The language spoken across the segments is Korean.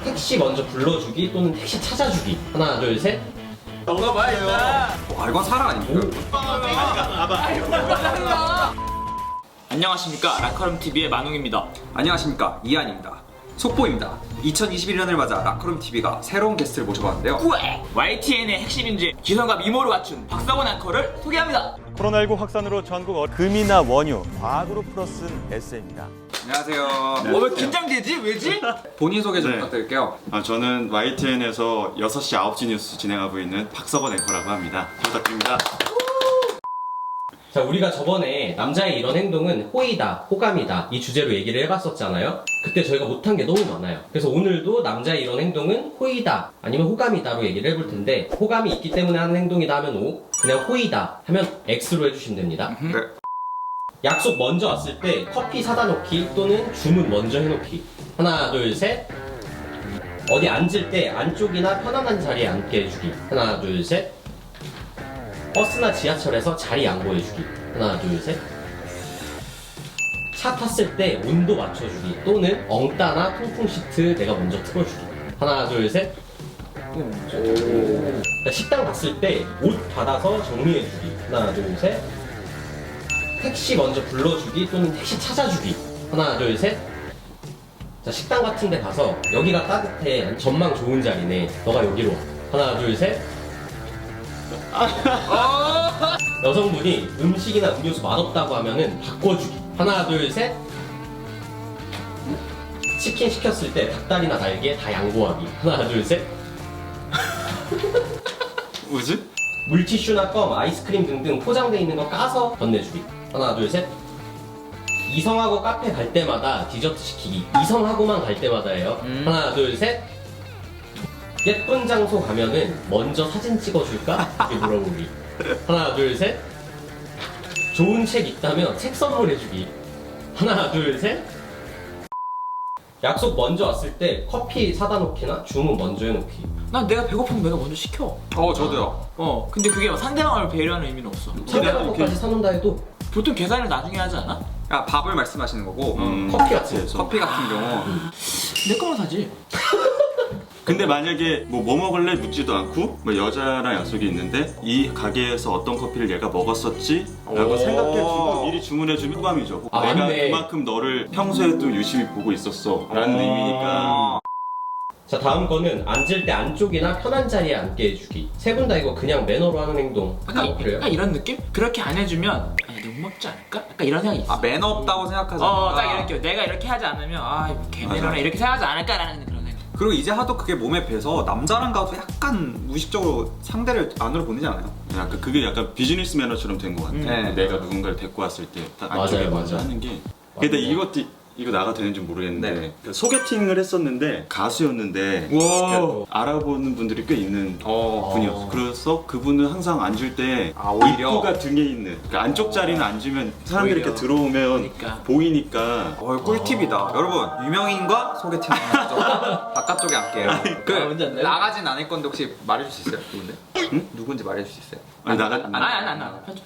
택시 먼저 불러주기 또는 택시 찾아주기. 하나, 둘, 셋. 정답 봐야겠다. 와 이건 사랑 아닙니까? 안녕하십니까, 라카룸TV의 만웅입니다. 안녕하십니까, 이한입니다. 속보입니다. 2021년을 맞아 라카룸TV가 새로운 게스트를 모셔봤는데요. 우에! YTN의 핵심 인재 기성과 미모를 갖춘 박사원 앵커를 소개합니다. 코로나19 확산으로 전국 금이나 원유, 과학으로 풀어쓴 에세이입니다. 안녕하세요. 왜 긴장되지? 왜지? 본인 소개 좀 네. 부탁드릴게요. 저는 YTN에서 6시 9시 뉴스 진행하고 있는 박서건 앵커라고 합니다. 잘 부탁드립니다. 자, 우리가 저번에 남자의 이런 행동은 호의다, 호감이다 이 주제로 얘기를 해봤었잖아요. 그때 저희가 못한 게 너무 많아요. 그래서 오늘도 남자의 이런 행동은 호의다 아니면 호감이다로 얘기를 해볼 텐데, 호감이 있기 때문에 하는 행동이다 하면 O, 그냥 호의다 하면 X로 해주시면 됩니다. 네. 약속 먼저 왔을 때 커피 사다 놓기 또는 주문 먼저 해놓기. 하나, 둘, 셋. 어디 앉을 때 안쪽이나 편안한 자리에 앉게 해주기. 하나, 둘, 셋. 버스나 지하철에서 자리 양보해주기. 하나, 둘, 셋. 차 탔을 때 온도 맞춰주기 또는 엉따나 통풍 시트 내가 먼저 틀어주기. 하나, 둘, 셋. 식당 갔을 때 옷 받아서 정리해주기. 하나, 둘, 셋. 택시 먼저 불러주기 또는 택시 찾아주기. 하나, 둘, 셋. 자, 식당 같은 데 가서 여기가 따뜻해, 전망 좋은 자리네, 너가 여기로 와. 하나, 둘, 셋. 여성분이 음식이나 음료수 맛없다고 하면은 바꿔주기. 하나, 둘, 셋. 치킨 시켰을 때 닭다리나 날개 다 양보하기. 하나, 둘, 셋. 뭐지? 물티슈나 껌, 아이스크림 등등 포장돼 있는 거 까서 건네주기. 하나, 둘, 셋. 이성하고 카페 갈 때마다 디저트 시키기. 이성하고만 갈 때마다예요. 하나, 둘, 셋. 예쁜 장소 가면은 먼저 사진 찍어줄까? 이렇게 물어보기. 하나, 둘, 셋. 좋은 책 있다면 책 선물해주기. 하나, 둘, 셋. 약속 먼저 왔을 때 커피 사다 놓기나 주문 먼저 해놓기. 난 내가 배고프면 내가 먼저 시켜. 저도요. 근데 그게 막 상대방을 배려하는 의미는 없어. 상대방 것까지 사놓는다 해도 보통 계산을 나중에 하지 않아? 야, 밥을 말씀하시는 거고 커피 같은 거. 커피 같은 경우 내 거만 사지. 근데 만약에 뭐 먹을래 묻지도 않고 뭐 여자랑 약속이 있는데 이 가게에서 어떤 커피를 얘가 먹었었지? 라고 오. 생각해주고 미리 주문해주면 호감이죠. 아, 내가 맞네. 그만큼 너를 평소에도 유심히 보고 있었어 라는 의미니까. 자, 다음 거는 앉을 때 안쪽이나 편한 자리에 앉게 해주기. 세 분 다 이거 그냥 매너로 하는 행동. 필요해요? 약간 이런 느낌? 그렇게 안 해주면 아니 너무 먹지 않을까? 약간 이런 생각이 있어. 아, 매너 없다고 생각하지 딱 않는다. 이렇게 내가 이렇게 하지 않으면 이거 개매너네 맞아. 이렇게 생각하지 않을까라는 그런 생각. 그리고 이제 하도 그게 몸에 배서 남자랑 가도 약간 무의식적으로 상대를 안으로 보내지 않아요? 약간 그게 약간 비즈니스 매너처럼 된 것 같아. 네. 내가 누군가를 데리고 왔을 때 딱 맞아요, 안쪽에 먼저 맞아요. 하는 게. 근데 이거 나가 되는지 모르겠는데 그 소개팅을 했었는데 가수였는데 그러니까 알아보는 분들이 꽤 있는 분이었어. 그래서 그분은 항상 앉을 때 오히려? 입구가 등에 있는, 그러니까 안쪽 자리는 앉으면 사람들이 오히려. 이렇게 들어오면 보니까. 보이니까. 꿀팁이다. 여러분, 유명인과 소개팅 하는 거죠. 바깥쪽에 앉게요. 뭔지 안 나요? 나가진 않을 건데 혹시 말해줄 수 있어요? 누군데? 응? 누군지 말해줄 수 있어요? 아니, 아니 편집.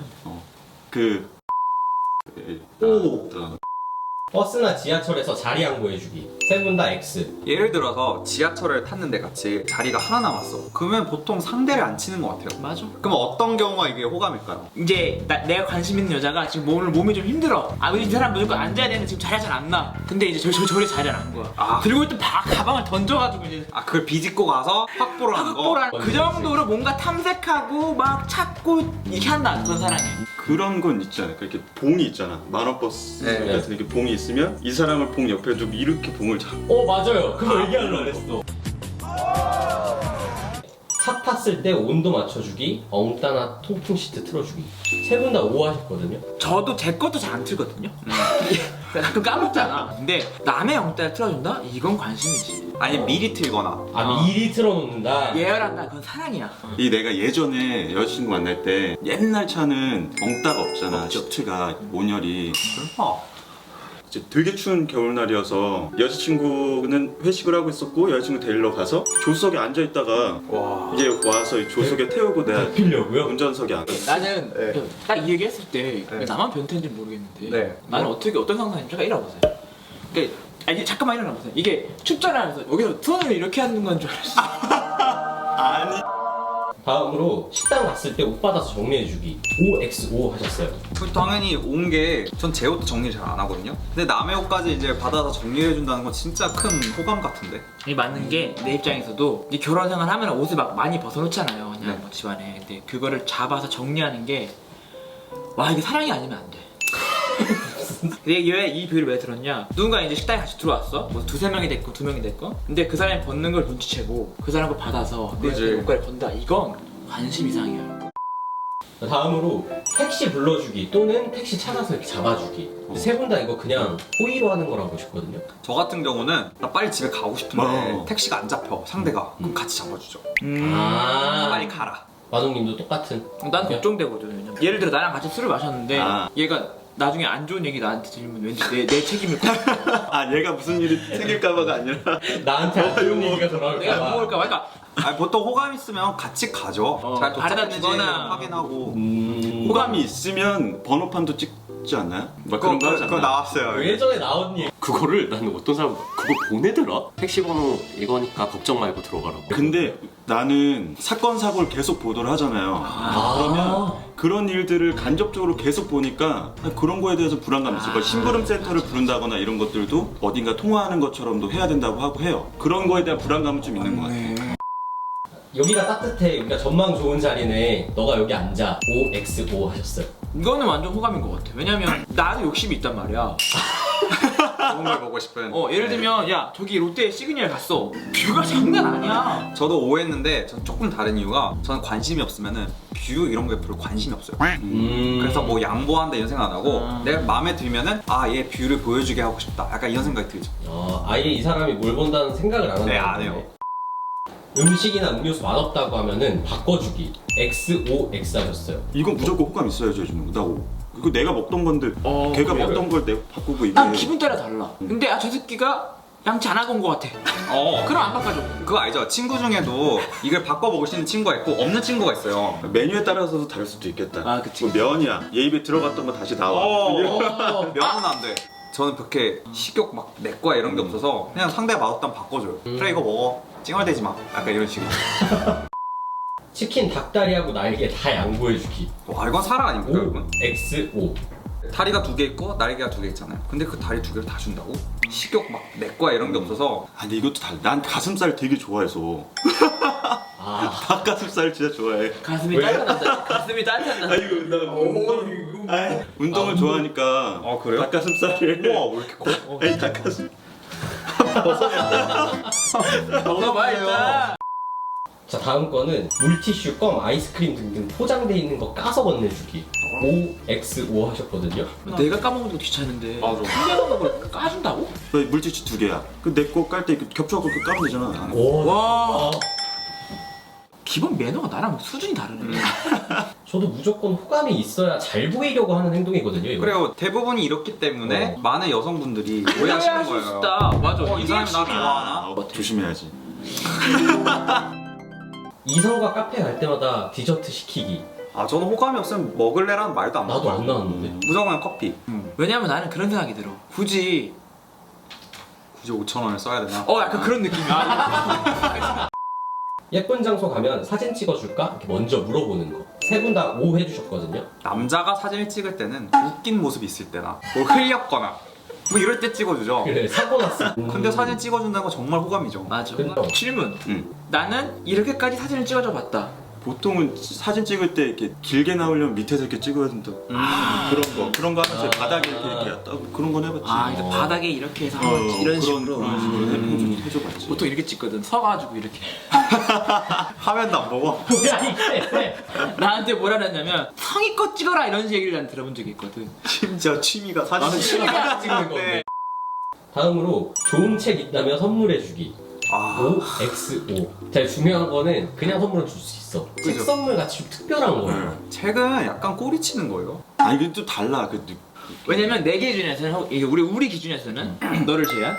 그 오. 버스나 지하철에서 자리 양보해주기. 세 분 다 X. 예를 들어서 지하철을 탔는데 같이 자리가 하나 남았어. 그러면 보통 상대를 안 치는 것 같아요. 맞아. 그럼 어떤 경우가 이게 호감일까요? 이제 내가 관심 있는 여자가 지금 오늘 몸이 좀 힘들어. 이 사람 무조건 앉아야 되는데 지금 자리가 잘 안 나. 근데 이제 저리 자리를 안 거야. 들고 있던 가방을 던져가지고 이제 그걸 비집고 가서 확보를 하는 거? 확보를 그 정도로 뭔가 탐색하고 막 찾고 이렇게 한다 그런 사람이. 그런 건 있지 않을까? 이렇게 봉이 있잖아. 만화버스 네. 같은 이렇게 봉이 있으면 이 사람을 봉 옆에 좀 이렇게 봉을 잡고. 맞아요. 그거 얘기하려고 했어. 차 탔을 때 온도 맞춰주기, 엉따나 통풍 시트 틀어주기. 세 분 다 O 하셨거든요. 저도 제 것도 잘 안 틀거든요. 가끔 까먹잖아. 근데 남의 영따를 틀어준다? 이건 관심이지. 아니 미리 틀거나. 미리 틀어놓는다. 예열한다. 그건 사랑이야. 이 내가 예전에 여자친구 만날 때 옛날 차는 엉따가 없잖아. 시트가 온열이. 설마. 이제 되게 추운 겨울날이어서 여자친구는 회식을 하고 있었고 여자친구 데리러 가서 조수석에 앉아 있다가 와. 이제 와서 이 조수석에 태우고 내가 필려고요? 운전석에 앉아. 나는 네. 딱 이 얘기 했을 때 네. 나만 변태인지 모르겠는데 네. 나는 어떤 상상인지 제가 이라고 보세요. 그러니까 아니 잠깐만 일어나 보세요. 이게 춥잖아. 그래서 여기서 손을 이렇게 하는 건 줄 알았어. 아니. 다음으로 식당 갔을 때 옷 받아서 정리해주기 5x5 하셨어요. 당연히 온 게 전 제 옷도 정리 잘 안 하거든요. 근데 남의 옷까지 이제 받아서 정리해 준다는 건 진짜 큰 호감 같은데. 이 맞는 게 내 입장에서도 이제 결혼 생활 하면 옷을 막 많이 벗어놓잖아요. 그냥 네. 뭐 집안에. 근데 그거를 잡아서 정리하는 게 와 이게 사랑이 아니면 안 돼. 근데 왜 이 비유를 왜 들었냐? 누군가 이제 식당에 같이 들어왔어. 뭐 두세 명이 됐고 두 명이 됐고. 근데 그 사람이 벗는 걸 눈치채고 그 사람 걸 받아서 내 그치. 옷까지 건다. 이건 관심 이상이야. 다음으로 택시 불러주기 또는 택시 찾아서 이렇게 잡아주기. 세 분 다 이거 그냥 호의로 하는 거라고 싶거든요. 저 같은 경우는 나 빨리 집에 가고 싶은데 어. 택시가 안 잡혀 상대가 그럼 같이 잡아주죠. 빨리 가라. 마동님도 똑같은. 난 걱정되거든. 왜냐면 예를 들어 나랑 같이 술을 마셨는데 아. 얘가 나중에 안 좋은 얘기 나한테 들으면 왠지 내 책임일 것 같아. 아 얘가 무슨 일이 생길까봐가 아니라. 나한테 안 좋은 얘기가 내가 돌아올까봐. 먹을까 말까. 아니, 보통 호감 있으면 같이 가죠. 잘 바래다 도착했는지 주거나. 확인하고. 호감이 있으면 번호판도 찍지 않나요? 막 그런 거 하지 그거 않나요? 나왔어요. 예전에 나온 얘기. 그거를 나는 어떤 사람 그거 보내더라? 택시 번호 이거니까 걱정 말고 들어가라고. 근데 나는 사건 사고를 계속 보도를 하잖아요. 그러면 그런 일들을 간접적으로 계속 보니까 그런 거에 대해서 불안감이 있을 거예요. 심부름 센터를 부른다거나 이런 것들도 어딘가 통화하는 것처럼도 해야 된다고 하고 해요. 그런 거에 대한 불안감은 좀 있는 것 같아요. 여기가 따뜻해. 여기가 전망 좋은 자리네. 너가 여기 앉아. 5x5 하셨어요. 이거는 완전 호감인 것 같아. 왜냐면 나도 욕심이 있단 말이야. 좋은 걸 보고 싶은. 예를 들면 야 저기 롯데 시그니엘 갔어. 뷰가 장난 아니야. 저도 오해했는데 전 조금 다른 이유가 저는 관심이 없으면은 뷰 이런 거에 별로 관심이 없어요. 그래서 뭐 양보한다 이런 생각 안 하고 내가 마음에 들면은 아 얘 뷰를 보여주게 하고 싶다. 약간 이런 생각이 들죠. 아예 이 사람이 뭘 본다는 생각을 안 한다. 네, 안 해요. 음식이나 음료수 맛없다고 하면은 바꿔주기. x5x 하셨어요. 이건 무조건 호감 있어야죠, 요즘은. 나 이거 내가 먹던 건데 걔가 그래요? 먹던 걸 내가 바꾸고 이게. 난 기분 따라 달라. 근데 저 새끼가 양치 안 하고 온 것 같아. 그럼 안 바꿔줘. 그거 알죠? 친구 중에도 이걸 바꿔 먹을 수 있는 친구가 있고 없는 친구가 있어요. 메뉴에 따라서도 다를 수도 있겠다. 아, 그치. 뭐 면이야. 얘 입에 들어갔던 거 다시 나와. 면은 안 돼. 저는 그렇게 식욕 막 내 거야 이런 게 없어서 그냥 상대가 맛없다면 바꿔줘요. 그래 이거 먹어. 찡얼대지 마. 약간 이런 식으로. 치킨 닭다리하고 날개 다 양보해주기. 와 이건 사랑 아닙니까 여러분? 5x5. 다리가 2개 있고 날개가 2개 있잖아요. 근데 그 다리 2개를 다 준다고? 식욕 막 내 거야 이런 게 없어서 아 근데 이것도 달라. 난 가슴살 되게 좋아해서. 닭가슴살 진짜 좋아해. 가슴이 따뜻하다. 가슴이 따뜻하다. 아이고 나 운동을 좋아하니까. 그래요? 닭가슴살을. 우와 왜 이렇게 커? 아니 닭가슴. 먹어봐 일단. 자 다음 거는 물티슈, 껌, 아이스크림 등등 포장돼 있는 거 까서 건네주기. 5x5 하셨거든요. 내가 까먹는 거 귀찮은데. 맞아. 상대가 먹을 까준다고? 물티슈 2개야. 그 내 거 깔 때 겹쳐갖고 그 까면 되잖아. 오. 와. 기본 매너가 나랑 수준이 다르네. 저도 무조건 호감이 있어야 잘 보이려고 하는 행동이거든요. 이거. 그래요. 대부분이 이렇기 때문에 많은 여성분들이 오해하시는 오해할 수 거예요. 있다. 맞아. 이 사람이 나 좋아하나? 조심해야지. 이성과 카페 갈 때마다 디저트 시키기. 아 저는 호감이 없으면 먹을래라는 말도 안 나도 나와요. 안 나왔는데. 무조건 커피. 왜냐면 나는 그런 생각이 들어. 굳이 5,000원을 써야 되나? 약간 그런 느낌이야. 예쁜 장소 가면 사진 찍어줄까? 이렇게 먼저 물어보는 거. 세 분 다 5 해주셨거든요. 남자가 사진을 찍을 때는 웃긴 모습이 있을 때나 뭐 흘렸거나 뭐 이럴 때 찍어주죠. 그래 사고 났어. 근데 사진 찍어준다는 건 정말 호감이죠. 맞아. 근데- 질문. 응. 나는 이렇게까지 사진을 찍어줘 봤다. 보통은 사진 찍을 때 이렇게 길게 나오려면 밑에서 이렇게 찍어야 된다. 그런 거 하면서 바닥에 이렇게 따고 그런 건 해봤지. 이제 바닥에 이렇게 해서 이런 식으로. 그런 식으로 해줘봤지. 보통 이렇게 찍거든. 서가지고 이렇게. 화면도 안 보고. 뭐야 이게. 나한테 뭐라 그랬냐면 성의껏 찍어라 이런 얘기를 난 들어본 적이 있거든. 심지어 취미가 사진 나는 취미가 찍는 건데. 다음으로 좋은 책 있다면 선물해주기. 5x5. 제일 중요한 거는 그냥 선물을 줄 수 있어. 책 그죠? 선물 같이 좀 특별한 거예요. 책은 약간 꼬리 치는 거예요. 아니 근데 또 달라. 왜냐면 내 기준에서는 이게 우리 기준에서는 너를 제한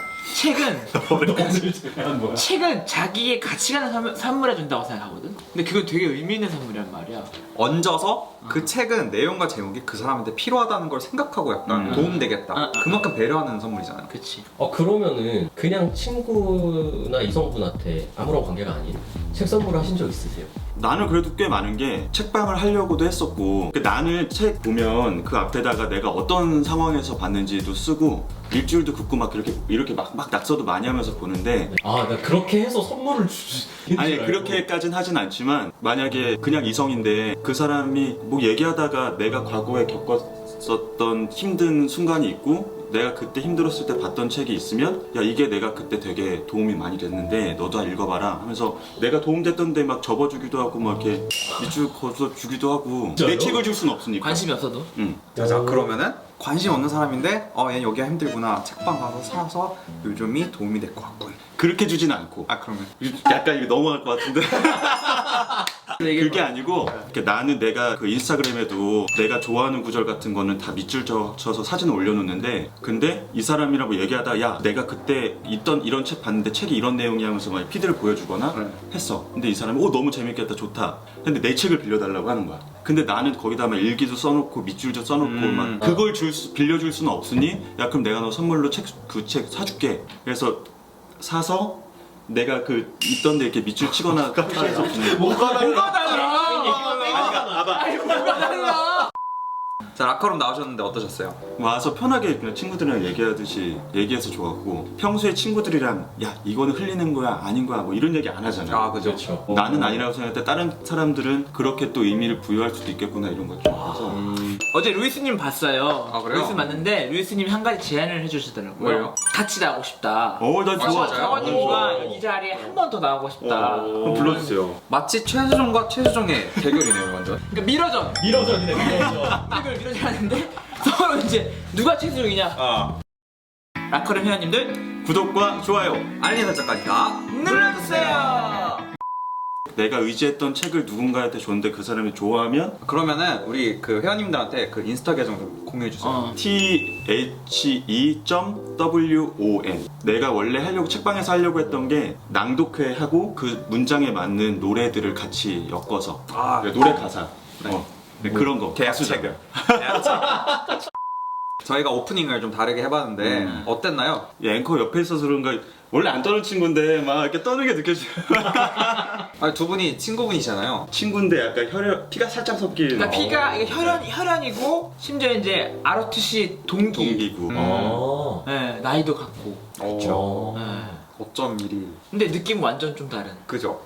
책은 자기의 가치가 있는 선물해 준다고 생각하거든. 근데 그건 되게 의미 있는 선물이란 말이야. 얹어서 그 책은 내용과 제목이 그 사람한테 필요하다는 걸 생각하고 약간 도움되겠다. 그만큼 배려하는 선물이잖아요. 그치. 그러면은 그냥 친구나 이성분한테 아무런 관계가 아닌 책 선물 하신 적 있으세요? 나는 그래도 꽤 많은 게 책방을 하려고도 했었고 나는 책 보면 그 앞에다가 내가 어떤 상황에서 봤는지도 쓰고 일주일도 긋고 막 이렇게 막 낙서도 많이 하면서 보는데 나 그렇게 해서 선물을 주지. 아니 그렇게까진 하진 않지만 만약에 그냥 이성인데 그 사람이 뭐 얘기하다가 내가 과거에 겪었었던 힘든 순간이 있고 내가 그때 힘들었을 때 봤던 책이 있으면 야 이게 내가 그때 되게 도움이 많이 됐는데 너도 읽어봐라 하면서 내가 도움됐던데 막 접어주기도 하고 막 이렇게 밑줄 그어서 주기도 하고 진짜요? 내 책을 줄 순 없으니까 관심이 없어도. 응. 자 그러면은 관심 없는 사람인데 얘 여기가 힘들구나 책방 가서 사서 요즘이 도움이 될 것 같군. 그렇게 주진 않고 그러면 약간 이거 넘어갈 것 같은데 그게 아니고 나는 내가 그 인스타그램에도 내가 좋아하는 구절 같은 거는 다 밑줄 쳐서 사진을 올려놓는데 근데 이 사람이라고 얘기하다 야 내가 그때 있던 이런 책 봤는데 책이 이런 내용이 하면서 막 피드를 보여주거나 했어. 근데 이 사람이 너무 재밌겠다 좋다. 근데 내 책을 빌려달라고 하는 거야. 근데 나는 거기다 막 일기도 써놓고 밑줄도 써놓고 막 그걸 빌려줄 수는 없으니 야 그럼 내가 너 선물로 그 책 사줄게. 그래서 사서 내가 그 있던 데 이렇게 밑줄 치거나 표시해서 주는 거. 뭐가 달라? 자 라커룸 나오셨는데 어떠셨어요? 와서 편하게 그냥 친구들이랑 얘기하듯이 얘기해서 좋았고 평소에 친구들이랑 야 이거는 흘리는 거야 아닌 거야 뭐 이런 얘기 안 하잖아. 그죠. 그렇죠. 나는 아니라고 생각할 때 다른 사람들은 그렇게 또 의미를 부여할 수도 있겠구나 이런 걸 좋아해서 어제 루이스님 봤어요. 그래요? 루이스 봤는데 루이스님이 한 가지 제안을 해주시더라고요. 뭐예요? 같이 나오고 싶다. 난 좋아. 맞아요. 서원님과 이 자리에 한 번 더 나오고 싶다. 그럼 불러주세요. 마치 최수종과 최수종의 대결이네요 완전. 그러니까 미러전. 미러전이네 미러전. 이걸 미러전 하는데 서로 이제 누가 최수종이냐. 라커룸 회원님들 구독과 좋아요. 알림 설정까지 다 눌러주세요. 내가 의지했던 책을 누군가한테 줬는데 그 사람이 좋아하면 그러면은 우리 그 회원님들한테 그 인스타 계정 좀 공유해주세요. THE.WON 내가 원래 책방에서 하려고 했던 게 낭독회 하고 그 문장에 맞는 노래들을 같이 엮어서 노래 가사 네, 그런 거 계약책을. 저희가 오프닝을 좀 다르게 해봤는데 어땠나요? 이 앵커 옆에 있어서 그런가 원래 안 떠는 친구인데 막 이렇게 떠는 게 느껴져요. 두 분이 친구분이잖아요. 친구인데 약간 피가 살짝 섞인 그러니까 피가 이게 혈연이고 심지어 이제 ROTC 동기고 네, 나이도 같고. 그렇죠. 네. 어쩜 미리 근데 느낌 완전 좀 다른. 그죠?